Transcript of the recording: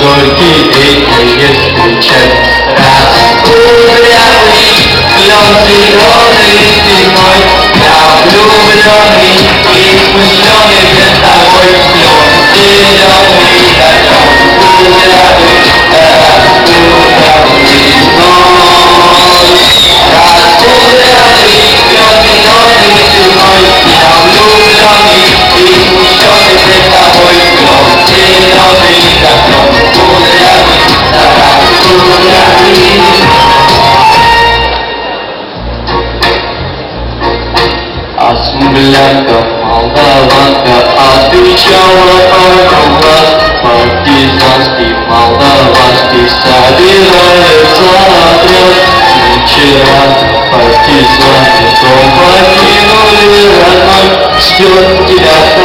горький ветер встречать. Раскуренный, клен зеленый ты мой, я влюбленный и смущенный перед тобой. Клен зеленый, раскуренный, раскуренный ночь. Раскуренный, клен зеленый ты мой, я влюбленный и смущенный перед тобой. Клен зеленый, Смуглянка, молдаванка, отвечала орла. Партизанский, молдаванский собирается отряд. Вчера партизаны дом покинули родной, ждет тебя.